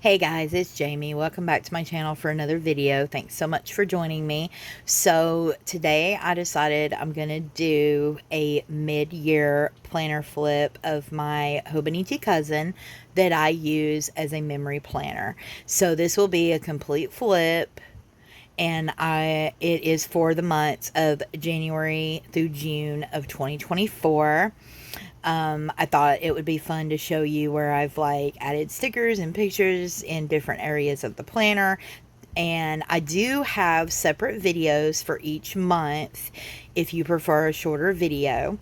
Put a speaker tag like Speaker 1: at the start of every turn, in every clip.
Speaker 1: Hey guys, it's Jamie. Welcome back to my channel for another video. Thanks so much for joining me. So today I decided I'm going to do a mid-year planner flip of my Hobonichi Cousin that I use as a memory planner. So this will be a complete flip, and it is for the months of January through June of 2024. I thought it would be fun to show you where I've like added stickers and pictures in different areas of the planner. And I do have separate videos for each month if you prefer a shorter video.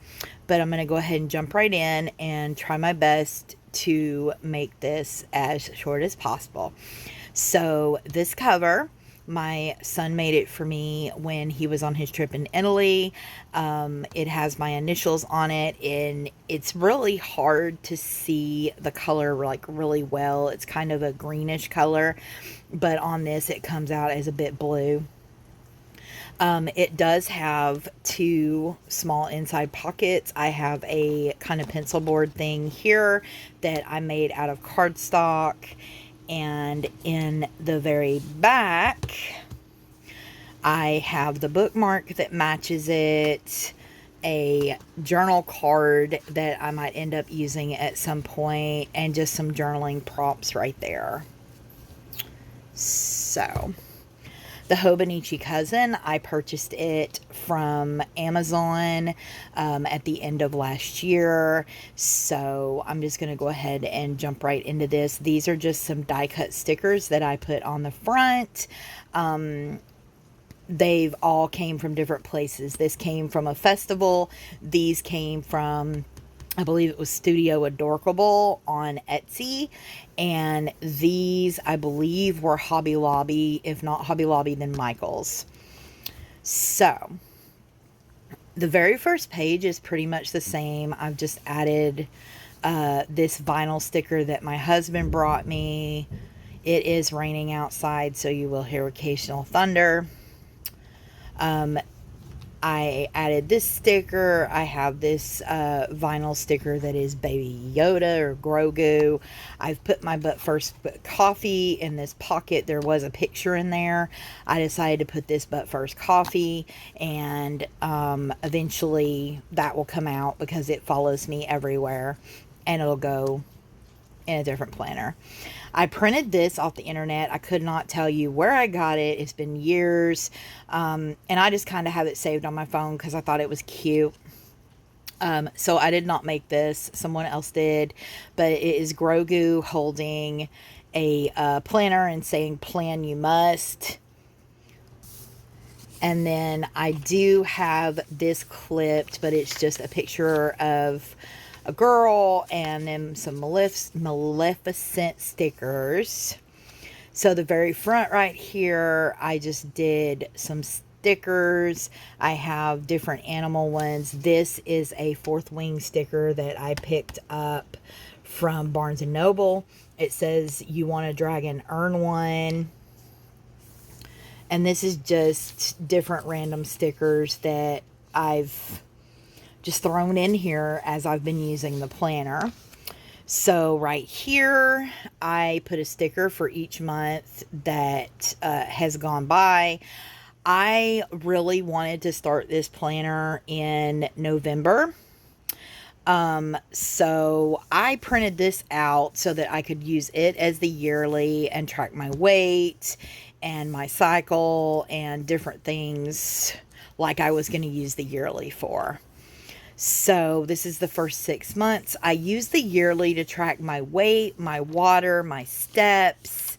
Speaker 1: But I'm going to go ahead and jump right in and try my best to make this as short as possible. So this cover, my son made it for me when he was on his trip in Italy. It has my initials on it, and it's really hard to see the color like really well. It's kind of a greenish color, but on this it comes out as a bit blue. It does have two small inside pockets. I have a kind of pencil board thing here that I made out of cardstock. And in the very back, I have the bookmark that matches it, a journal card that I might end up using at some point, and just some journaling prompts right there. So, the Hobonichi Cousin, I purchased it from Amazon at the end of last year. So I'm just going to go ahead and jump right into this. These are just some die cut stickers that I put on the front. They've all came from different places. This came from a festival. These came from, I believe it was Studio Adorkable on Etsy. And these, I believe, were Hobby Lobby. If not Hobby Lobby, then Michael's. So, the very first page is pretty much the same. I've just added this vinyl sticker that my husband brought me. It is raining outside, so you will hear occasional thunder. I added this sticker. I have this vinyl sticker that is Baby Yoda or Grogu. I've put my but first coffee in this pocket. There was a picture in there. I decided to put this but first coffee, and eventually that will come out because it follows me everywhere, and it'll go in a different planner. I printed this off the internet. I could not tell you where I got it. It's been years. And I just kind of have it saved on my phone because I thought it was cute. So I did not make this. Someone else did. But it is Grogu holding a planner and saying, "Plan you must." And then I do have this clipped, but it's just a picture of a girl and then some Maleficent stickers. So the very front right here, I just did some stickers. I have different animal ones. This is a Fourth Wing sticker that I picked up from Barnes & Noble. It says, "You want a dragon, earn one." And this is just different random stickers that I've just thrown in here as I've been using the planner. So right here, I put a sticker for each month that has gone by. I really wanted to start this planner in November. So I printed this out so that I could use it as the yearly and track my weight and my cycle and different things like I was going to use the yearly for. So this is the first 6 months. I use the yearly to track my weight, my water, my steps,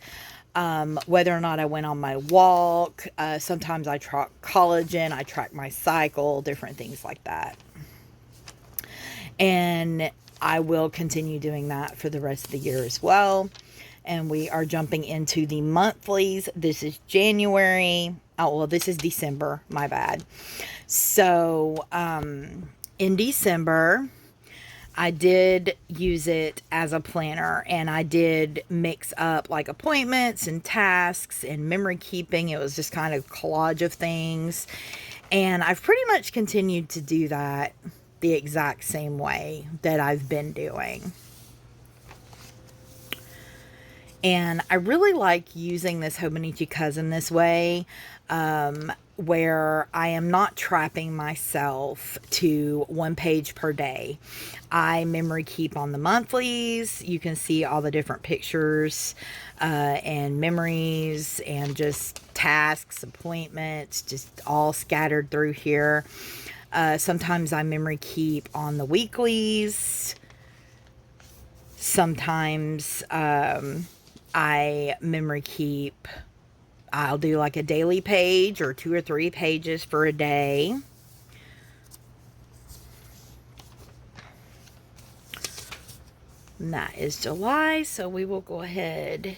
Speaker 1: whether or not I went on my walk. Sometimes I track collagen, I track my cycle, different things like that. And I will continue doing that for the rest of the year as well. And we are jumping into the monthlies. This is January. Oh, well, this is December. My bad. So, in December, I did use it as a planner, and I did mix up like appointments and tasks and memory keeping. It was just kind of a collage of things, and I've pretty much continued to do that the exact same way that I've been doing. And I really like using this Hobonichi Cousin this way, where I am not trapping myself to one page per day. I memory keep on the monthlies. You can see all the different pictures and memories and just tasks, appointments, just all scattered through here. Sometimes I memory keep on the weeklies. Sometimes I memory keep, I'll do like a daily page or 2 or 3 pages for a day. And that is July, so we will go ahead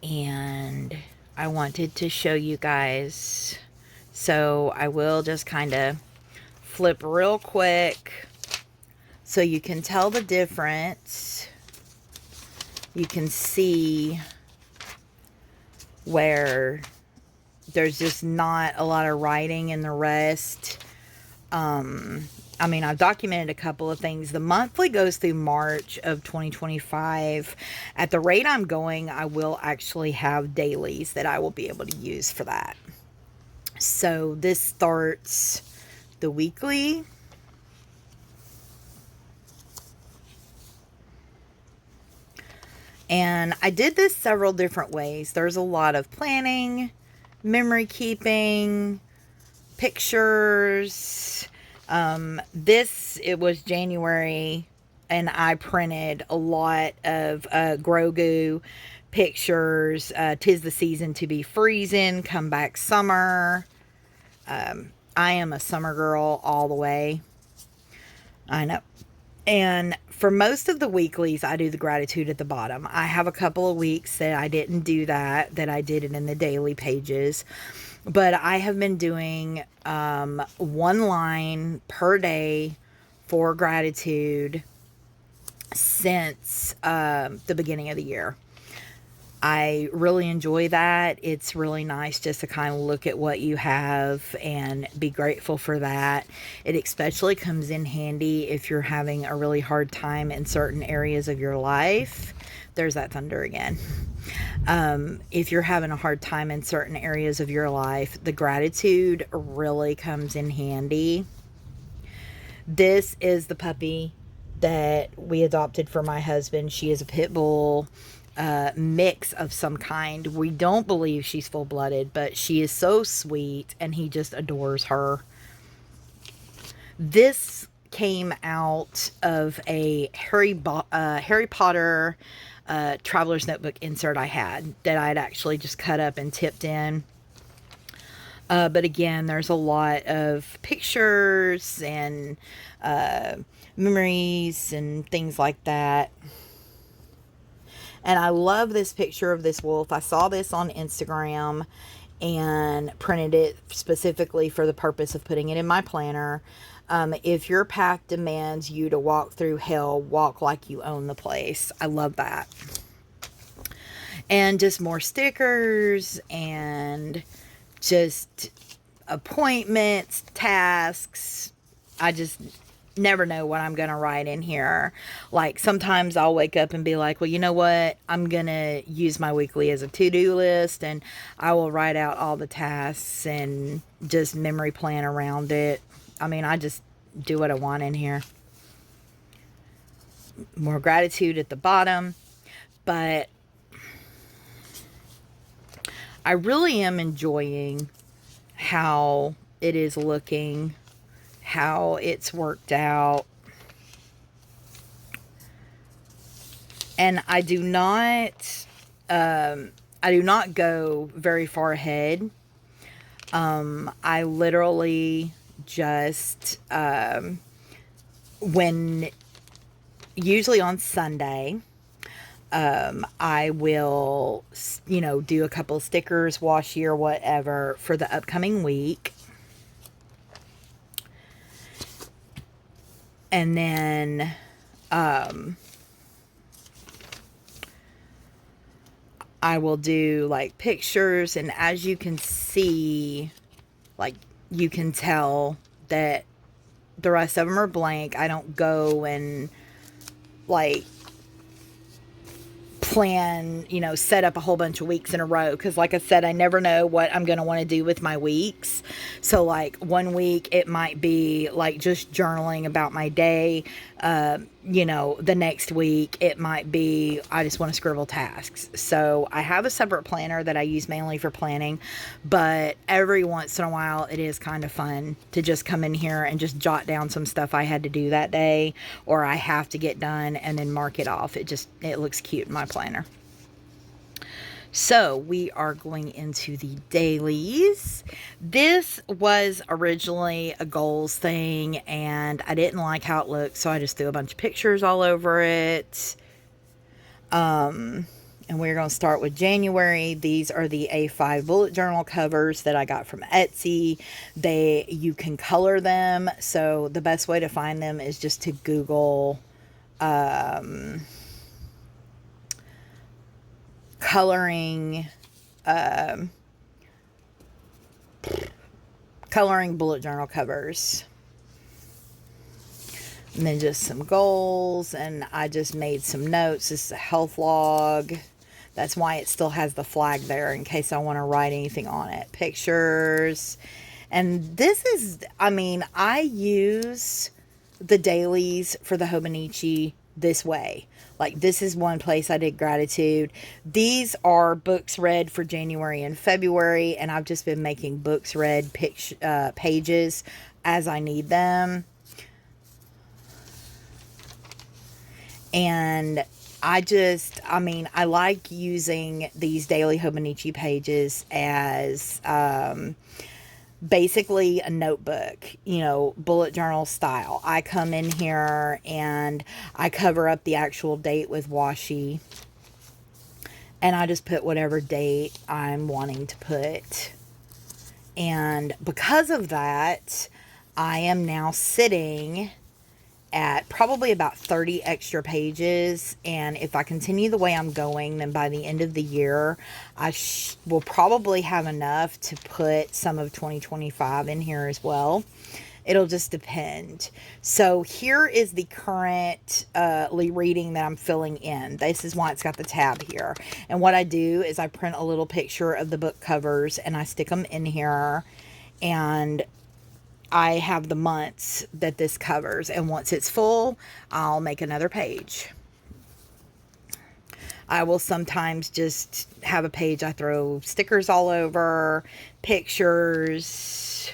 Speaker 1: and I wanted to show you guys. So I will just kind of flip real quick so you can tell the difference. You can see where there's just not a lot of writing in the rest. I mean, I've documented a couple of things. The monthly goes through March of 2025. At the rate I'm going, I will actually have dailies that I will be able to use for that. So this starts the weekly. And I did this several different ways. There's a lot of planning, memory keeping, pictures. It was January, and I printed a lot of Grogu pictures. 'Tis the season to be freezing, come back summer. I am a summer girl all the way. I know. And for most of the weeklies, I do the gratitude at the bottom. I have a couple of weeks that I didn't do that I did it in the daily pages. But I have been doing 1 line per day for gratitude since the beginning of the year. I really enjoy that. It's really nice just to kind of look at what you have and be grateful for that. It especially comes in handy if you're having a really hard time in certain areas of your life. There's that thunder again. If you're having a hard time in certain areas of your life, the gratitude really comes in handy. This is the puppy that we adopted for my husband. She is a pit bull mix of some kind. We don't believe she's full-blooded, but she is so sweet and he just adores her. This came out of a Harry Potter Traveler's Notebook insert I had that I had actually just cut up and tipped in. But again, there's a lot of pictures and memories and things like that. And I love this picture of this wolf. I saw this on Instagram and printed it specifically for the purpose of putting it in my planner. If your path demands you to walk through hell, walk like you own the place. I love that. And just more stickers and just appointments, tasks. I just never know what I'm going to write in here. Like sometimes I'll wake up and be like, well, you know what? I'm going to use my weekly as a to-do list, and I will write out all the tasks and just memory plan around it. I mean, I just do what I want in here. More gratitude at the bottom. But I really am enjoying how it is looking, how it's worked out. And I do not go very far ahead. I literally just, usually on Sunday, I will, do a couple stickers, washi or whatever for the upcoming week. And then, I will do like pictures, and as you can see, like you can tell that the rest of them are blank. I don't go and like plan, you know, set up a whole bunch of weeks in a row. Because like I said, I never know what I'm going to want to do with my weeks. So like one week it might be like just journaling about my day. You know, the next week it might be I just want to scribble tasks. So I have a separate planner that I use mainly for planning, but every once in a while it is kind of fun to just come in here and just jot down some stuff I had to do that day or I have to get done and then mark it off. It looks cute in my planner. So we are going into the dailies. This was originally a goals thing and I didn't like how it looked, so I just threw a bunch of pictures all over it. And we're going to start with January. These are the A5 bullet journal covers that I got from Etsy. You can color them, so the best way to find them is just to Google coloring bullet journal covers. And then just some goals, and I just made some notes. This is a health log. That's why it still has the flag there in case I want to write anything on it. Pictures. And this is, I mean, I use the dailies for the Hobonichi this way. Like, this is one place I did gratitude. These are books read for January and February, and I've just been making books read pages as I need them. And I like using these daily Hobonichi pages as basically a notebook, you know, bullet journal style. I come in here and I cover up the actual date with washi, and I just put whatever date I'm wanting to put. And because of that, I am now sitting at probably about 30 extra pages, and if I continue the way I'm going, then by the end of the year I will probably have enough to put some of 2025 in here as well. It'll just depend. So here is the current reading that I'm filling in. This is why it's got the tab here. And what I do is I print a little picture of the book covers and I stick them in here, and I have the months that this covers, and once it's full, I'll make another page. I will sometimes just have a page I throw stickers all over, pictures,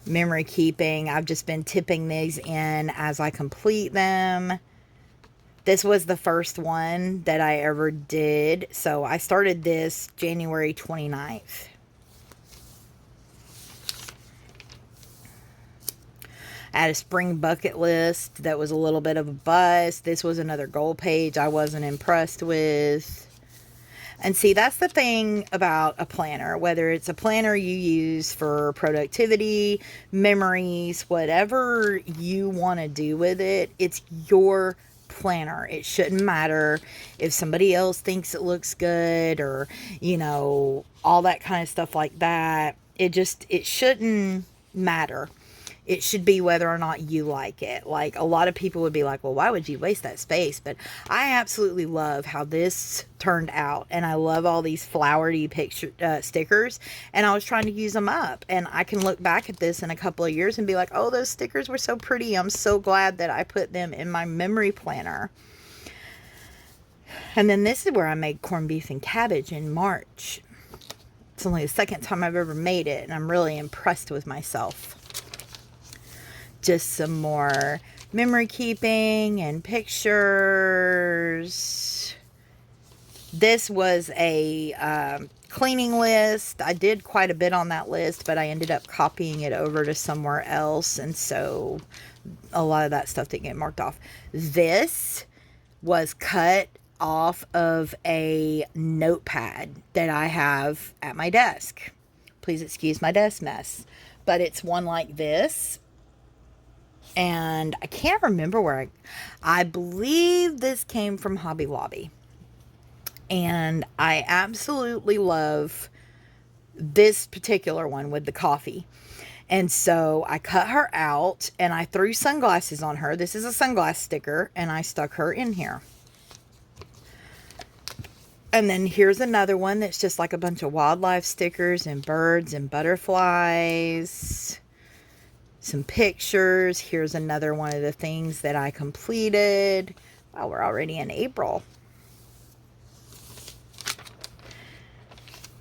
Speaker 1: memory keeping. I've just been tipping these in as I complete them. This was the first one that I ever did, so I started this January 29th. I had a spring bucket list that was a little bit of a bust. This was another goal page I wasn't impressed with. And see, that's the thing about a planner. Whether it's a planner you use for productivity, memories, whatever you want to do with it, it's your planner. It shouldn't matter if somebody else thinks it looks good or, you know, all that kind of stuff like that. It shouldn't matter. It should be whether or not you like it. Like, a lot of people would be like, well, why would you waste that space? But I absolutely love how this turned out. And I love all these flowery picture stickers. And I was trying to use them up. And I can look back at this in a couple of years and be like, oh, those stickers were so pretty. I'm so glad that I put them in my memory planner. And then this is where I made corned beef and cabbage in March. It's only the second time I've ever made it. And I'm really impressed with myself. Just some more memory keeping and pictures. This was a cleaning list. I did quite a bit on that list, but I ended up copying it over to somewhere else, and so a lot of that stuff didn't get marked off. This was cut off of a notepad that I have at my desk. Please excuse my desk mess. But it's one like this. And I can't remember where I believe this came from Hobby Lobby. And I absolutely love this particular one with the coffee. And so I cut her out and I threw sunglasses on her. This is a sunglass sticker, and I stuck her in here. And then here's another one that's just like a bunch of wildlife stickers and birds and butterflies. Some pictures. Here's another one of the things that I completed. Wow, we're already in April.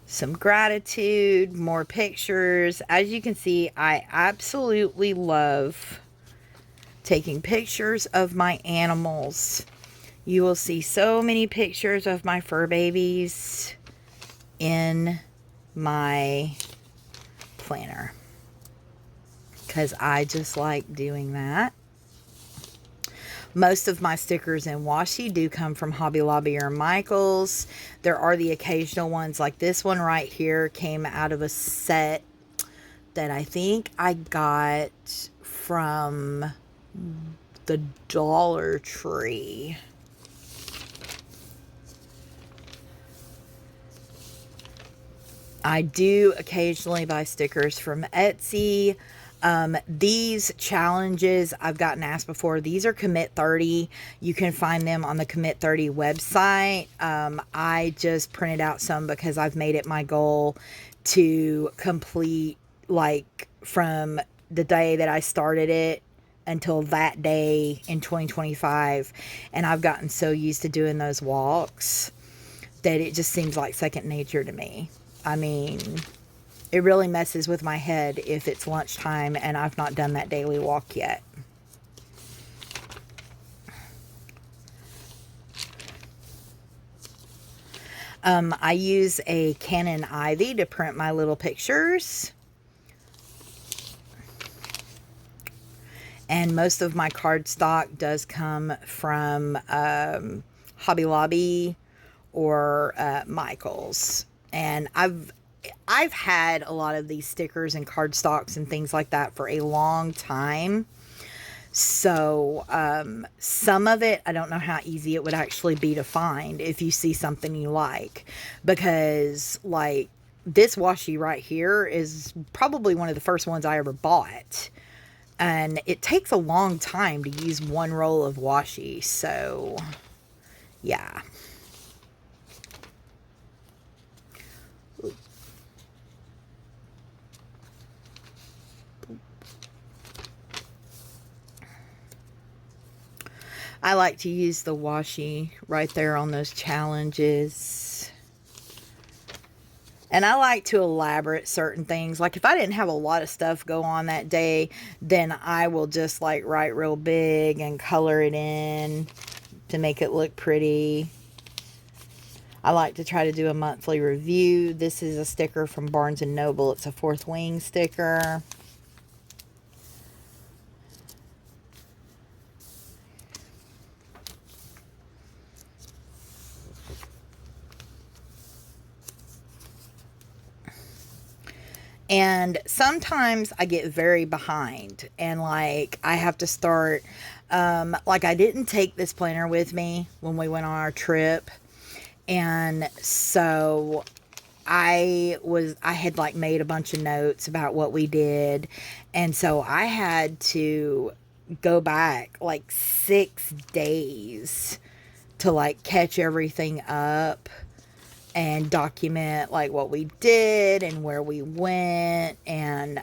Speaker 1: Some gratitude, more pictures. As you can see, I absolutely love taking pictures of my animals. You will see so many pictures of my fur babies in my planner because I just like doing that. Most of my stickers and washi do come from Hobby Lobby or Michael's. There are the occasional ones, like this one right here came out of a set that I think I got from the Dollar Tree. I do occasionally buy stickers from Etsy. These challenges I've gotten asked before. These are Commit 30. You can find them on the Commit 30 website. I just printed out some because I've made it my goal to complete, like, from the day that I started it until that day in 2025. And I've gotten so used to doing those walks that it just seems like second nature to me. I mean, it really messes with my head if it's lunchtime and I've not done that daily walk yet. I use a Canon Ivy to print my little pictures. And most of my cardstock does come from Hobby Lobby or Michael's. And I've had a lot of these stickers and cardstocks and things like that for a long time. So some of it, I don't know how easy it would actually be to find if you see something you like. Because, like, this washi right here is probably one of the first ones I ever bought. And it takes a long time to use one roll of washi. So, yeah. I like to use the washi right there on those challenges. And I like to elaborate certain things. Like if I didn't have a lot of stuff go on that day, then I will just like write real big and color it in to make it look pretty. I like to try to do a monthly review. This is a sticker from Barnes & Noble. It's a Fourth Wing sticker. And sometimes I get very behind and like I have to start, like I didn't take this planner with me when we went on our trip. And so I had like made a bunch of notes about what we did. And so I had to go back like 6 days to like catch everything up and document like what we did and where we went. And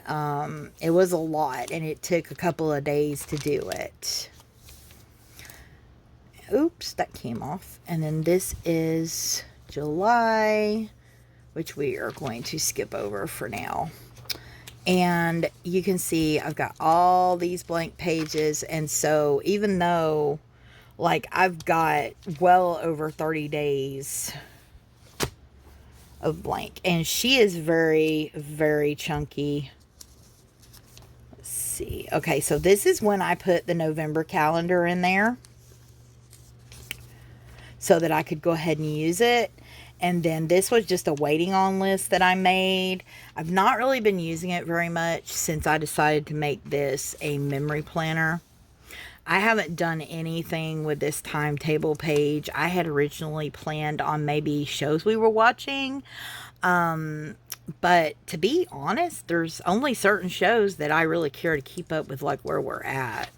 Speaker 1: it was a lot and it took a couple of days to do it. Oops, that came off. And then this is July, which we are going to skip over for now. And you can see I've got all these blank pages. And so even though like I've got well over 30 days of blank, and she is very, very chunky. Let's see. Okay, so this is when I put the November calendar in there so that I could go ahead and use it. And then this was just a waiting on list that I made. I've not really been using it very much since I decided to make this a memory planner. I haven't done anything with this timetable page. I had originally planned on maybe shows we were watching. But to be honest, there's only certain shows that I really care to keep up with, like where we're at.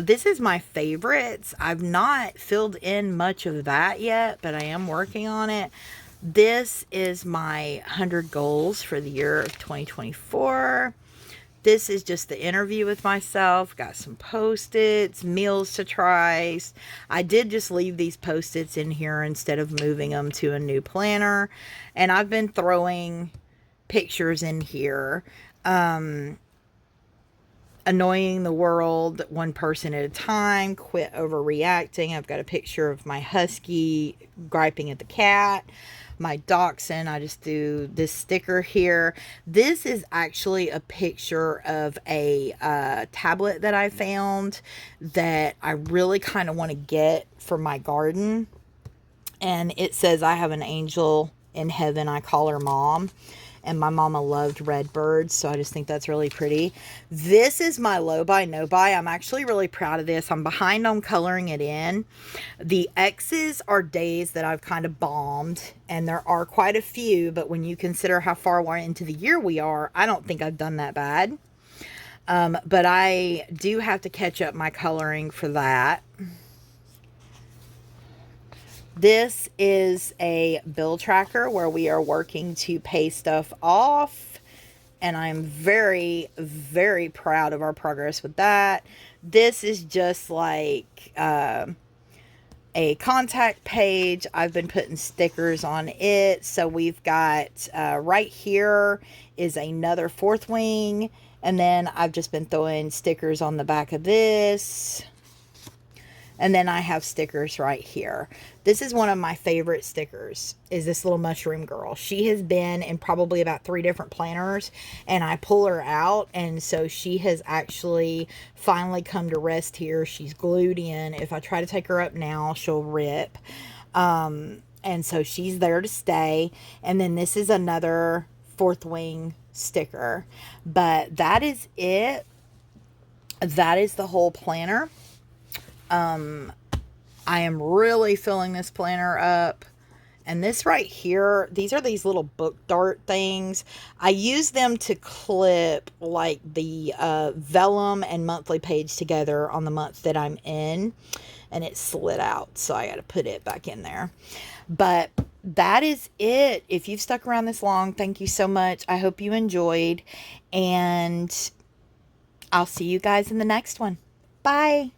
Speaker 1: This is my favorites. I've not filled in much of that yet, but I am working on it. This is my 100 goals for the year of 2024. This is just the interview with myself. Got some Post-its, meals to try. I did just leave these Post-its in here instead of moving them to a new planner. And I've been throwing pictures in here. Annoying the world one person at a time. Quit overreacting. I've got a picture of my husky griping at the cat. My dachshund, I just do this sticker here. This is actually a picture of a tablet that I found that I really kind of want to get for my garden. And it says, I have an angel in heaven, I call her mom. And my mama loved red birds, so I just think that's really pretty. This is my low buy, no buy. I'm actually really proud of this. I'm behind on coloring it in. The X's are days that I've kind of bombed, and there are quite a few, but when you consider how far into the year we are, I don't think I've done that bad. But I do have to catch up my coloring for that. This is a bill tracker where we are working to pay stuff off. And I'm very, very proud of our progress with that. This is just like a contact page. I've been putting stickers on it. So we've got right here is another fourth wing. And then I've just been throwing stickers on the back of this. And then I have stickers right here. This is one of my favorite stickers, is this little mushroom girl. She has been in probably about 3 different planners, and I pull her out, and so she has actually finally come to rest here. She's glued in. If I try to take her up now, she'll rip. And so she's there to stay. And then this is another fourth wing sticker. But that is it. That is the whole planner. I am really filling this planner up. And this right here, these are these little book dart things. I use them to clip like the vellum and monthly page together on the month that I'm in. And it slid out, so I got to put it back in there. But that is it. If you've stuck around this long, thank you so much. I hope you enjoyed. And I'll see you guys in the next one. Bye.